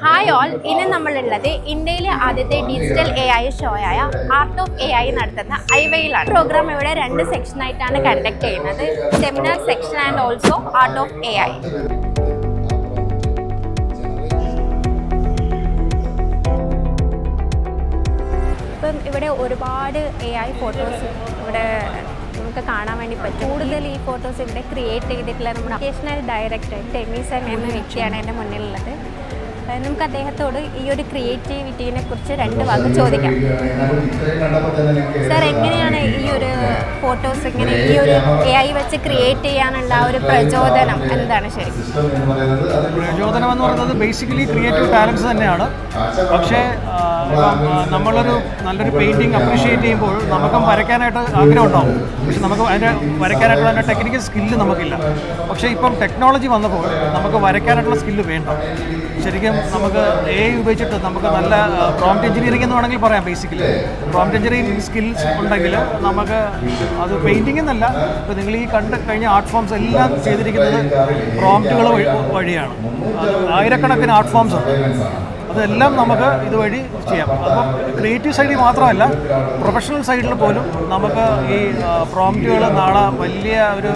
Hi all, ഇന്ന് നമ്മളുള്ളത് ഇന്ത്യയിലെ ആദ്യത്തെ ഡിജിറ്റൽ AI ഷോയായ ആർട്ട് ഓഫ് AI നടത്തുന്ന ഐവയിലാണ്. പ്രോഗ്രാം ഇവിടെ 2 സെക്ഷനായിട്ടാണ് കണ്ടക്ട് ചെയ്യുന്നത്. Seminar section and also art of AI. ഇപ്പം ഇവിടെ ഒരുപാട് AI ഫോട്ടോസ് ഇവിടെ നമുക്ക് കാണാൻ വേണ്ടി പറ്റും. കൂടുതൽ ഈ ഫോട്ടോസ് ഇവിടെ ക്രിയേറ്റ് ചെയ്തിട്ടുള്ള നമ്മുടെ അക്കേഷണൽ ഡയറക്ടർ ടെമിസൺ എന്ന വ്യക്തിയാണ് എൻ്റെ മുന്നിലുള്ളത്. നമുക്ക് അദ്ദേഹത്തോട് ഈ ഒരു ക്രിയേറ്റിവിറ്റീനെ കുറിച്ച് 2 വാക്ക് ചോദിക്കാം. സാർ, എങ്ങനെയാണ് ഈ ഒരു ഫോട്ടോസ് ഇങ്ങനെ ഈ ഒരു AI വെച്ച് ക്രിയേറ്റ് ചെയ്യാനുള്ള ഒരു പ്രചോദനം എന്താണ്? ശരി, പ്രചോദനം എന്ന് പറയുന്നത് ബേസിക്കലി ക്രിയേറ്റീവ് ടാലൻസ് തന്നെയാണ്. പക്ഷേ നമ്മളൊരു നല്ലൊരു പെയിൻറ്റിങ് അപ്രീഷിയേറ്റ് ചെയ്യുമ്പോൾ നമുക്കും വരയ്ക്കാനായിട്ട് ആഗ്രഹം ഉണ്ടാവും. പക്ഷെ നമുക്ക് അതിൻ്റെ വരയ്ക്കാനായിട്ടുള്ള അതിൻ്റെ ടെക്നിക്കൽ സ്കില്ല് നമുക്കില്ല. പക്ഷേ ഇപ്പം ടെക്നോളജി വന്നപ്പോൾ നമുക്ക് വരയ്ക്കാനായിട്ടുള്ള സ്കില്ല് വേണ്ട. ശരിക്കും നമുക്ക് AI ഉപയോഗിച്ചിട്ട് നമുക്ക് നല്ല പ്രോംപ്റ്റ് എഞ്ചിനീയറിംഗ് എന്ന് വേണമെങ്കിൽ പറയാം. ബേസിക്കലി പ്രോംപ്റ്റ് എഞ്ചിനീയറിംഗ് സ്കിൽസ് ഉണ്ടെങ്കിൽ നമുക്ക് അത് പെയിൻറ്റിംഗ് എന്നല്ല, ഇപ്പോൾ നിങ്ങൾ ഈ കണ്ട് കഴിഞ്ഞ ആർട്ട് ഫോംസ് എല്ലാം ചെയ്തിരിക്കുന്നത് പ്രോംപ്റ്റുകൾ വഴിയാണ്. അത് ആയിരക്കണക്കിന് ആർട്ട് ഫോംസ് ഉണ്ട്. അതെല്ലാം നമുക്ക് ഇതുവഴി ചെയ്യാം. അപ്പം ക്രിയേറ്റീവ് സൈഡിൽ മാത്രമല്ല, പ്രൊഫഷണൽ സൈഡിൽ പോലും നമുക്ക് ഈ പ്രോംപ്റ്റുകൾ നാളെ വലിയ ഒരു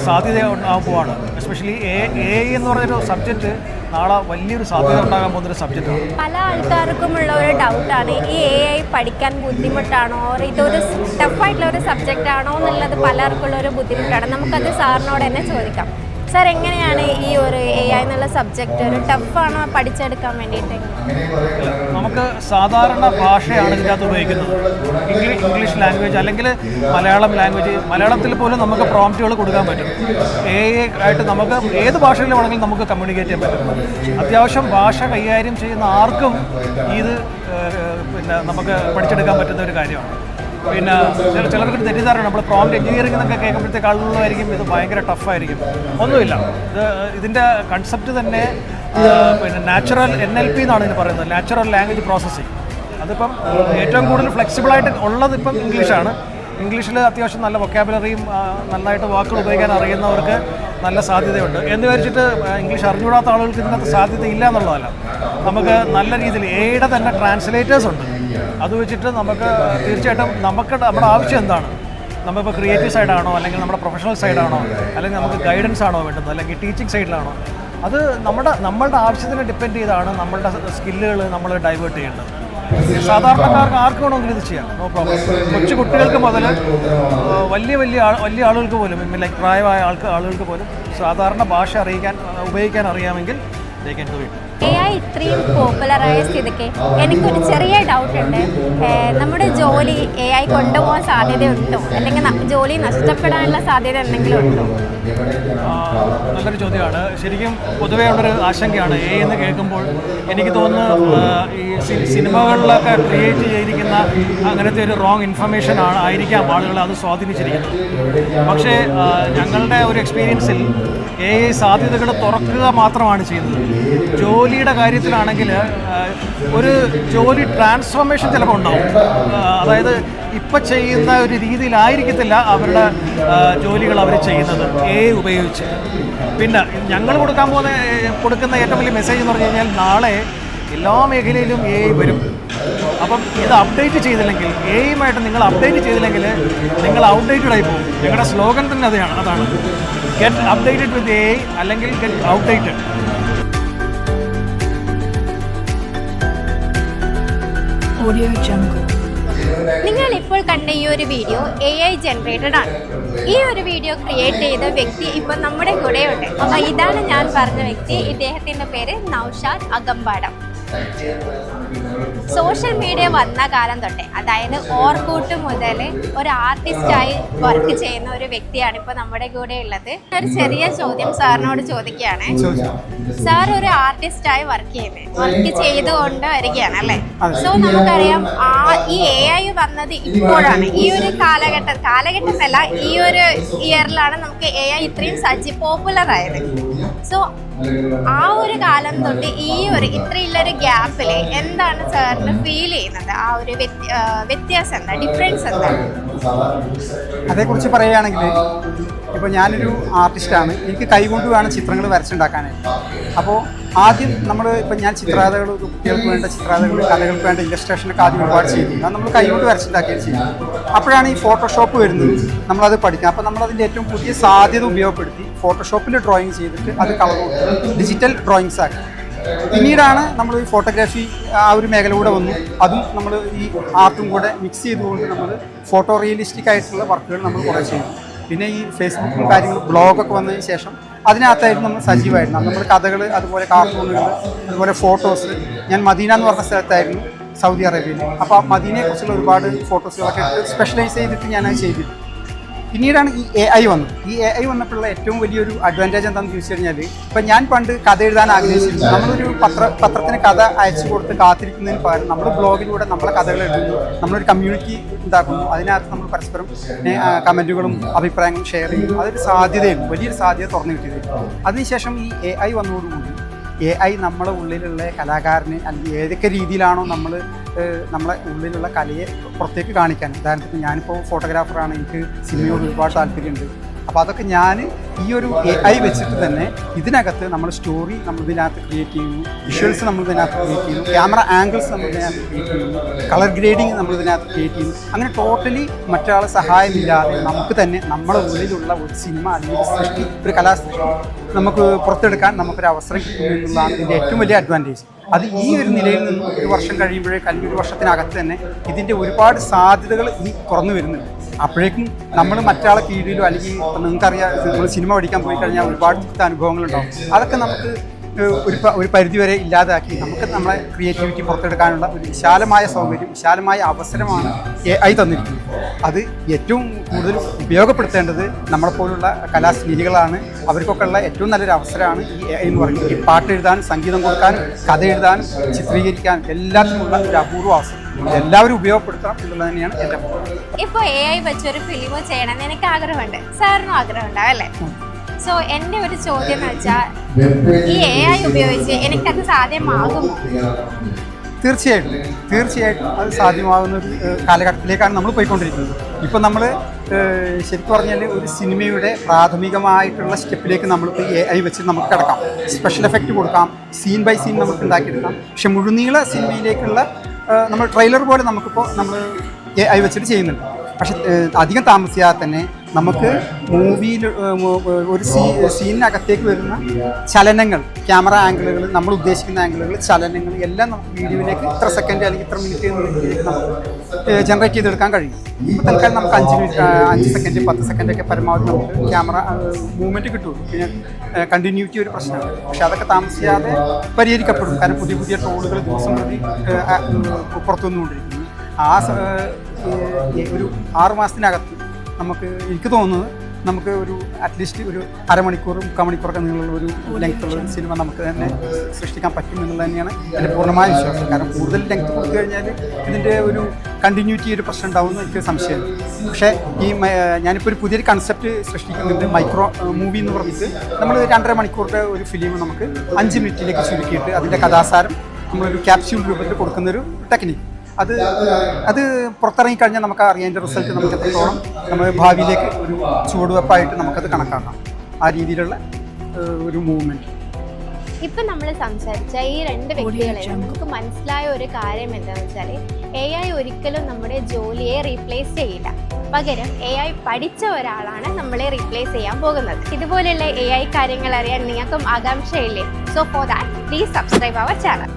സാധ്യത ഉണ്ടാകുമ്പോഴാണ്. എസ്പെഷ്യലി AI എന്ന് പറഞ്ഞൊരു സബ്ജക്റ്റ് നാളെ വലിയൊരു സാധ്യത ഉണ്ടാകാൻ പോകുന്നൊരു സബ്ജക്റ്റാണ്. പല ആൾക്കാർക്കുമുള്ള ഒരു ഡൗട്ടാണ്, ഈ AI പഠിക്കാൻ ബുദ്ധിമുട്ടാണോ, ഇതൊരു ടഫായിട്ടുള്ള ഒരു സബ്ജക്റ്റ് ആണോ എന്നുള്ളത് പലർക്കുള്ള ഒരു ബുദ്ധിമുട്ടാണ്. നമുക്കത് സാറിനോട് തന്നെ ചോദിക്കാം. സാർ, എങ്ങനെയാണ് ഈ ഒരു AI എന്നുള്ള സബ്ജക്റ്റ് ഒരു ടഫാണോ പഠിച്ചെടുക്കാൻ വേണ്ടിയിട്ട്? നമുക്ക് സാധാരണ ഭാഷയാണ് ഇതിനകത്ത് ഉപയോഗിക്കുന്നത്. ഇംഗ്ലീഷ് ലാംഗ്വേജ് അല്ലെങ്കിൽ മലയാളം ലാംഗ്വേജ്. മലയാളത്തിൽ പോലും നമുക്ക് പ്രോംപ്റ്റുകൾ കൊടുക്കാൻ പറ്റും. AI ആയിട്ട് നമുക്ക് ഏത് ഭാഷയിൽ വേണമെങ്കിലും നമുക്ക് കമ്മ്യൂണിക്കേറ്റ് ചെയ്യാൻ പറ്റും. അത്യാവശ്യം ഭാഷ കൈകാര്യം ചെയ്യുന്ന ആർക്കും ഇത് നമുക്ക് പഠിച്ചെടുക്കാൻ പറ്റുന്ന ഒരു കാര്യമാണ്. പിന്നെ ചിലർക്ക് തെറ്റിദ്ധാരണ, നമ്മൾ പ്രോംപ്റ്റ് എഞ്ചിനീയറിംഗ് എന്നൊക്കെ കേൾക്കുമ്പോഴത്തേക്ക് ആളുകളായിരിക്കും ഇത് ഭയങ്കര ടഫായിരിക്കും. ഒന്നുമില്ല. ഇതിൻ്റെ കൺസെപ്റ്റ് തന്നെ നാച്ചുറൽ NLP എന്നാണ് ഇതിന് പറയുന്നത്, നാച്ചുറൽ ലാംഗ്വേജ് പ്രോസസ്സിങ്. അതിപ്പം ഏറ്റവും കൂടുതൽ ഫ്ലെക്സിബിളായിട്ട് ഉള്ളത് ഇപ്പം ഇംഗ്ലീഷാണ്. ഇംഗ്ലീഷിൽ അത്യാവശ്യം നല്ല വൊക്കാബുലറിയും നന്നായിട്ട് വാക്കുകൾ ഉപയോഗിക്കാൻ അറിയുന്നവർക്ക് നല്ല സാധ്യതയുണ്ട്. എന്ന് വിചാരിച്ചിട്ട് ഇംഗ്ലീഷ് അറിഞ്ഞുകൂടാത്ത ആളുകൾക്ക് ഇതിനകത്ത് സാധ്യതയില്ല എന്നുള്ളതല്ല. നമുക്ക് നല്ല രീതിയിൽ AIയുടെ തന്നെ ട്രാൻസ്ലേറ്റേഴ്സ് ഉണ്ട്. അത് വെച്ചിട്ട് നമുക്ക് തീർച്ചയായിട്ടും നമ്മുടെ ആവശ്യം എന്താണ്, നമ്മളിപ്പോൾ ക്രിയേറ്റീവ് സൈഡാണോ അല്ലെങ്കിൽ നമ്മുടെ പ്രൊഫഷണൽ സൈഡാണോ അല്ലെങ്കിൽ നമുക്ക് ഗൈഡൻസ് ആണോ വേണ്ടത് അല്ലെങ്കിൽ ടീച്ചിങ് സൈഡിലാണോ, അത് നമ്മളുടെ ആവശ്യത്തിന് ഡിപ്പെൻഡ് ചെയ്താണ് നമ്മളുടെ സ്കില്ലുകൾ നമ്മൾ ഡൈവേർട്ട് ചെയ്യേണ്ടത്. സാധാരണക്കാർക്ക് ആർക്ക് വേണമെങ്കിലും ഇത് ചെയ്യാം, നോ പ്രോബ്ലം. കൊച്ചു കുട്ടികൾക്ക് മുതൽ വലിയ ആളുകൾക്ക് പോലും, ലൈക്ക് പ്രായമായ ആളുകൾക്ക് പോലും സാധാരണ ഭാഷ ഉപയോഗിക്കാൻ അറിയാമെങ്കിൽ they can do it. AI ഇത്രയും പോപ്പുലറായ സ്ഥിതിക്ക് എനിക്കൊരു ചെറിയ ഡൗട്ട് ഉണ്ട്. നമ്മുടെ ജോലി AI കൊണ്ടുപോകാൻ സാധ്യതയുണ്ടോ, അല്ലെങ്കിൽ ജോലി നഷ്ടപ്പെടാനുള്ള സാധ്യത എന്തെങ്കിലും ഉണ്ടോ? നല്ലൊരു ചോദ്യമാണ്. ശരിക്കും പൊതുവേ ഉള്ളൊരു ആശങ്കയാണ് AI എന്ന് കേൾക്കുമ്പോൾ. എനിക്ക് തോന്നുന്നു ഈ സിനിമകളിലൊക്കെ ക്രിയേറ്റ് ചെയ്തിരിക്കുന്ന അങ്ങനത്തെ ഒരു റോങ് ഇൻഫർമേഷൻ ആയിരിക്കാം ആളുകളെ അത് സ്വാധീനിച്ചിരിക്കുന്നത്. പക്ഷേ ഞങ്ങളുടെ ഒരു എക്സ്പീരിയൻസിൽ AI സാധ്യതകൾ തുറക്കുക മാത്രമാണ് ചെയ്യുന്നത്. ജോലിയുടെ കാര്യത്തിലാണെങ്കിൽ ഒരു ജോലി ട്രാൻസ്ഫോർമേഷൻ ചിലപ്പോൾ ഉണ്ടാവും. അതായത് ഇപ്പം ചെയ്യുന്ന ഒരു രീതിയിലായിരിക്കത്തില്ല അവരുടെ ജോലികൾ അവർ ചെയ്യുന്നത് AI ഉപയോഗിച്ച്. പിന്നെ ഞങ്ങൾ കൊടുക്കുന്ന ഏറ്റവും വലിയ മെസ്സേജ് എന്ന് പറഞ്ഞു കഴിഞ്ഞാൽ, നാളെ എല്ലാ മേഖലയിലും AI വരും. അപ്പം ഇത് അപ്ഡേറ്റ് ചെയ്തില്ലെങ്കിൽ, AIയുമായിട്ട് നിങ്ങൾ അപ്ഡേറ്റ് ചെയ്തില്ലെങ്കിൽ നിങ്ങൾ ഔട്ട്ഡേറ്റഡ് ആയി പോകും. ഞങ്ങളുടെ സ്ലോഗൻ തന്നെ അതാണ്, ഗെറ്റ് അപ്ഡേറ്റഡ് വിത്ത് AI അല്ലെങ്കിൽ ഗെറ്റ് ഔട്ട്ഡേറ്റഡ്. നിങ്ങൾ ഇപ്പോൾ കണ്ട ഈ ഒരു വീഡിയോ AI ജനറേറ്റഡ് ആണ്. ഈ ഒരു വീഡിയോ ക്രിയേറ്റ് ചെയ്ത വ്യക്തി ഇപ്പം നമ്മുടെ കൂടെയുണ്ട്. അപ്പോൾ ഇതാണ് ഞാൻ പറഞ്ഞ വ്യക്തി. ഇദ്ദേഹത്തിൻ്റെ പേര് നൗഷാദ് അഗമ്പാടം. സോഷ്യൽ മീഡിയ വന്ന കാലം തൊട്ടേ, അതായത് ഓർക്കൂട്ട് മുതൽ ഒരു ആർട്ടിസ്റ്റായി വർക്ക് ചെയ്യുന്ന ഒരു വ്യക്തിയാണ് ഇപ്പോൾ നമ്മുടെ കൂടെ ഉള്ളത്. ഒരു ചെറിയ ചോദ്യം സാറിനോട് ചോദിക്കുകയാണ്. സാർ ഒരു ആർട്ടിസ്റ്റായി വർക്ക് ചെയ്തുകൊണ്ട് വരികയാണ് അല്ലേ? സോ നമുക്കറിയാം ഈ AI വന്നത് ഇപ്പോഴാണ്. ഈ ഒരു കാലഘട്ടമല്ല, ഈ ഒരു ഇയറിലാണ് നമുക്ക് AI ഇത്രയും പോപ്പുലർ ആയത്. സോ ആ ഒരു കാലം തൊട്ട് ഇത്രയുള്ളൊരു ഗ്യാപ്പിൽ എന്താണ് സാറിന് ഫീൽ ചെയ്യുന്നത്? ആ ഒരു വ്യത്യാസം എന്താ, ഡിഫറൻസ് എന്താ? അതേക്കുറിച്ച് പറയുകയാണെങ്കിൽ ഇപ്പോൾ ഞാനൊരു ആർട്ടിസ്റ്റാണ്, എനിക്ക് കൈകൊണ്ട് വേണം ചിത്രങ്ങൾ വരച്ചുണ്ടാക്കാനായിട്ട്. അപ്പോൾ ആദ്യം നമ്മൾ ഇപ്പം ഞാൻ ചിത്രകഥകൾ, കുട്ടികൾക്ക് വേണ്ട ചിത്രകഥകൾ, കഥകൾക്ക് വേണ്ട ഇല്ലസ്ട്രേഷനൊക്കെ ആദ്യം ഒരുപാട് ചെയ്തിട്ടുണ്ട്. അത് നമ്മൾ കൈകൊണ്ട് വരച്ചുണ്ടാക്കിയത് ചെയ്യും. അപ്പോഴാണ് ഈ ഫോട്ടോഷോപ്പ് വരുന്നത്, നമ്മളത് പഠിക്കുക. അപ്പോൾ നമ്മളതിൻ്റെ ഏറ്റവും പുതിയ സാധ്യത ഉപയോഗപ്പെടുത്തി ഫോട്ടോഷോപ്പിൽ ഡ്രോയിങ് ചെയ്തിട്ട് അത് കളർ ഡിജിറ്റൽ ഡ്രോയിങ്സ് ആക്കി. പിന്നീടാണ് നമ്മൾ ഈ ഫോട്ടോഗ്രാഫി ആ ഒരു മേഖല കൂടെ വന്നു. അതും നമ്മൾ ഈ ആർട്ടും കൂടെ മിക്സ് ചെയ്തുകൊണ്ട് നമ്മൾ ഫോട്ടോ റിയലിസ്റ്റിക് ആയിട്ടുള്ള വർക്കുകൾ നമ്മൾ കുറേ ചെയ്തു. പിന്നെ ഈ ഫേസ്ബുക്കും കാര്യങ്ങളും ബ്ലോഗൊക്കെ വന്നതിന് ശേഷം അതിനകത്തായിരുന്നു നമ്മൾ സജീവമായിരുന്നു. നമ്മൾ കഥകൾ, അതുപോലെ കാർട്ടൂണുകൾ, അതുപോലെ ഫോട്ടോസ്. ഞാൻ മദീന എന്ന് പറഞ്ഞ സ്ഥലത്തായിരുന്നു, സൗദി അറേബ്യയിൽ. അപ്പോൾ മദീനയെക്കുറിച്ചുള്ള ഒരുപാട് ഫോട്ടോസുകളൊക്കെ എടുത്ത് സ്പെഷ്യലൈസ് ചെയ്തിട്ട് ഞാനത് ചെയ്തിരുന്നു. പിന്നീടാണ് ഈ AI വന്നത്. ഈ AI വന്നപ്പോഴുള്ള ഏറ്റവും വലിയൊരു അഡ്വാൻറ്റേജ് എന്താണെന്ന് ചോദിച്ചു കഴിഞ്ഞാൽ, ഇപ്പം ഞാൻ പണ്ട് കഥ എഴുതാൻ ആഗ്രഹിച്ചിരുന്നു. നമ്മളൊരു പത്രത്തിന് കഥ അയച്ചു കൊടുത്ത് കാത്തിരിക്കുന്നതിന് പകരം നമ്മൾ ബ്ലോഗിലൂടെ നമ്മളെ കഥകൾ എഴുതുന്നു, നമ്മളൊരു കമ്മ്യൂണിറ്റി ഉണ്ടാക്കുന്നു. അതിനകത്ത് നമ്മൾ പരസ്പരം കമൻറ്റുകളും അഭിപ്രായങ്ങളും ഷെയർ ചെയ്യുന്നു. അതൊരു സാധ്യതയുണ്ട്, വലിയൊരു സാധ്യത തുറന്നു കിട്ടിയത്. അതിനുശേഷം ഈ AI വന്നതോടുകൂടി AI നമ്മളെ ഉള്ളിലുള്ള കലാകാരനെ, അല്ലെങ്കിൽ ഏതൊക്കെ രീതിയിലാണോ നമ്മളെ ഉള്ളിലുള്ള കലയെ പുറത്തേക്ക് കാണിക്കാൻ. ഉദാഹരണത്തിന് ഞാനിപ്പോൾ ഫോട്ടോഗ്രാഫറാണ്, എനിക്ക് സിനിമയോട് ഒരുപാട് താല്പര്യമുണ്ട്. അപ്പോൾ അതൊക്കെ ഞാൻ ഈ ഒരു AI വെച്ചിട്ട് തന്നെ ഇതിനകത്ത് നമ്മൾ സ്റ്റോറി നമ്മൾ ഇതിനകത്ത് ക്രിയേറ്റ് ചെയ്യുന്നു, വിഷ്വൽസ് നമ്മൾ ഇതിനകത്ത് ക്രിയേറ്റ് ചെയ്യുന്നു, ക്യാമറ ആംഗിൾസ് നമ്മൾ ഇതിനകത്ത് ക്രിയേറ്റ് ചെയ്യുന്നു, കളർ ഗ്രേഡിങ് നമ്മൾ ഇതിനകത്ത് ക്രിയേറ്റ് ചെയ്യുന്നു. അങ്ങനെ ടോട്ടലി മറ്റൊരാളെ സഹായമില്ലാതെ നമുക്ക് തന്നെ നമ്മുടെ ഉള്ളിലുള്ള ഒരു സിനിമ അല്ലെങ്കിൽ ഒരു സൃഷ്ടി, ഒരു കലാസൃഷ്ടി നമുക്ക് പുറത്തെടുക്കാൻ നമുക്കൊരു അവസരം കിട്ടുന്നു എന്നുള്ളതാണ് ഇതിൻ്റെ ഏറ്റവും വലിയ അഡ്വാൻറ്റേജ്. അത് ഈ ഒരു നിലയിൽ നിന്നും ഒരു വർഷം കഴിയുമ്പോഴേക്കും, അല്ലെങ്കിൽ ഒരു വർഷത്തിനകത്ത് തന്നെ ഇതിൻ്റെ ഒരുപാട് സാധ്യതകൾ ഈ തുറന്നു വരുന്നുണ്ട്. അപ്പോഴേക്കും നമ്മൾ മറ്റാളെ കീഴിലോ, അല്ലെങ്കിൽ നിങ്ങൾക്കറിയാം, നമ്മൾ സിനിമ പഠിക്കാൻ പോയി കഴിഞ്ഞാൽ ഒരുപാട് അനുഭവങ്ങളുണ്ടാവും. അതൊക്കെ നമുക്ക് ഒരു പരിധിവരെ ഇല്ലാതാക്കി നമുക്ക് നമ്മളെ ക്രിയേറ്റിവിറ്റി പുറത്തെടുക്കാനുള്ള ഒരു വിശാലമായ സൗകര്യം, വിശാലമായ അവസരമാണ് AI തന്നിരിക്കുന്നത്. അത് ഏറ്റവും കൂടുതൽ ഉപയോഗപ്പെടുത്തേണ്ടത് നമ്മളെപ്പോലുള്ള കലാസ്നേഹികളാണ്. അവർക്കൊക്കെ ഉള്ള ഏറ്റവും നല്ലൊരു അവസരമാണ് ഈ AI എന്ന് പറയുന്നത്. ഈ പാട്ട് എഴുതാനും, സംഗീതം കൊടുക്കാനും, കഥ എഴുതാനും, ചിത്രീകരിക്കാനും എല്ലാത്തിനുമുള്ള ഒരു അപൂർവ അവസരം. എല്ലാവരും ഉപയോഗപ്പെടുത്തണം എന്നുള്ളത് തന്നെയാണ് എൻ്റെ അഭിപ്രായം. ഇപ്പോൾ AI വെച്ചൊരു ഫിലിം ചെയ്യണമെന്ന് എനിക്ക് ആഗ്രഹമുണ്ട്, സാറിനും ആഗ്രഹമുണ്ടാവും അല്ലേ? സോ എൻ്റെ ഒരു ചോദ്യം എന്ന് വെച്ചാൽ, ഈ AI ഉപയോഗിച്ച് എനിക്കത് സാധ്യമാകുമോ? തീർച്ചയായിട്ടും അത് സാധ്യമാകുന്ന ഒരു കാലഘട്ടത്തിലേക്കാണ് നമ്മൾ പോയിക്കൊണ്ടിരിക്കുന്നത്. ഇപ്പം നമ്മൾ ശരിക്കും പറഞ്ഞാൽ ഒരു സിനിമയുടെ പ്രാഥമികമായിട്ടുള്ള സ്റ്റെപ്പിലേക്ക് നമ്മളിപ്പോൾ AI വെച്ച് നമുക്ക് കിടക്കാം. സ്പെഷ്യൽ എഫക്റ്റ് കൊടുക്കാം, സീൻ ബൈ സീൻ നമുക്ക് ഉണ്ടാക്കിയെടുക്കാം. പക്ഷെ മുഴുനീള സിനിമയിലേക്കുള്ള നമ്മൾ ട്രെയിലർ പോലെ നമുക്കിപ്പോൾ നമ്മൾ AI വെച്ചിട്ട് ചെയ്യുന്നുണ്ട്. പക്ഷെ അധികം താമസിയാതെ തന്നെ നമുക്ക് മൂവിയിൽ ഒരു സീനിനകത്തേക്ക് വരുന്ന ചലനങ്ങൾ, ക്യാമറ ആംഗിളുകൾ, നമ്മൾ ഉദ്ദേശിക്കുന്ന ആംഗിളുകൾ, ചലനങ്ങൾ എല്ലാം നമുക്ക് വീഡിയോയിലേക്ക് ഇത്ര സെക്കൻഡ് അല്ലെങ്കിൽ ഇത്ര മിനിറ്റ് എന്ന രീതിയിലേക്ക് നമുക്ക് ജനറേറ്റ് ചെയ്തെടുക്കാൻ കഴിയും. ഇപ്പോൾ തൽക്കാലം നമുക്ക് 5 സെക്കൻഡ് 10 സെക്കൻഡൊക്കെ പരമാവധി നമുക്ക് ക്യാമറ മൂവ്മെൻറ്റ് കിട്ടുള്ളൂ. പിന്നെ കണ്ടിന്യൂറ്റി ഒരു പ്രശ്നമാണ്. പക്ഷെ അതൊക്കെ താമസിയാതെ പരിഹരിക്കപ്പെടും. കാരണം പുതിയ പുതിയ ടൂളുകൾ ദിവസം പ്രതി പുറത്തു വന്നുകൊണ്ടിരിക്കുന്നു. ഒരു 6 മാസത്തിനകത്ത് നമുക്ക്, എനിക്ക് തോന്നുന്നത്, നമുക്ക് ഒരു അറ്റ്ലീസ്റ്റ് ഒരു അരമണിക്കൂർ 3/4 മണിക്കൂറൊക്കെ നീളുള്ള ഒരു ലെങ്ത്തുള്ള ഒരു സിനിമ നമുക്ക് തന്നെ സൃഷ്ടിക്കാൻ പറ്റും എന്നുള്ളത് തന്നെയാണ് എൻ്റെ പൂർണ്ണമായ വിശ്വാസം. കാരണം കൂടുതൽ ലെങ്ത്ത് കൊടുത്തു കഴിഞ്ഞാൽ ഇതിൻ്റെ ഒരു കണ്ടിന്യൂറ്റി ഒരു പ്രശ്നം ഉണ്ടാവുമെന്ന് എനിക്ക് സംശയമുണ്ട്. പക്ഷേ ഞാനിപ്പോൾ ഒരു പുതിയൊരു കൺസെപ്റ്റ് സൃഷ്ടിക്കുന്നുണ്ട്, മൈക്രോ മൂവി എന്ന് പറഞ്ഞിട്ട്. നമ്മൾ 2.5 മണിക്കൂറിൻ്റെ ഒരു ഫിലിം നമുക്ക് 5 മിനിറ്റിലേക്ക് ചുരുക്കിയിട്ട് അതിൻ്റെ കഥാസാരം നമ്മളൊരു ക്യാപ്സ്യൂൾ രൂപത്തിൽ കൊടുക്കുന്നൊരു ടെക്നിക്ക്. അത് പുറത്തിറങ്ങിക്കഴിഞ്ഞാൽ നമുക്ക് അറിയാം അതിൻ്റെ റിസൾട്ട് നമുക്ക് എത്രത്തോളം നമ്മൾ ഭാവിയിലേക്ക് ഒരു ചുവടുവെപ്പായിട്ട് നമുക്കത് കണക്കാക്കാം. ആ രീതിയിലുള്ള ഒരു മൂവ്മെൻറ്റ്. ഇപ്പം നമ്മൾ സംസാരിച്ച ഈ 2 വ്യക്തികളെ നമുക്ക് മനസ്സിലായ ഒരു കാര്യം എന്താണെന്ന് വെച്ചാൽ, AI ഒരിക്കലും നമ്മുടെ ജോലിയെ റീപ്ലേസ് ചെയ്യില്ല. പകരം AI പഠിച്ച ഒരാളാണ് നമ്മളെ റീപ്ലേസ് ചെയ്യാൻ പോകുന്നത്. ഇതുപോലെയുള്ള AI കാര്യങ്ങൾ അറിയാൻ നിങ്ങൾക്കും ആകാംക്ഷയില്ലേ? So for that please subscribe our channel.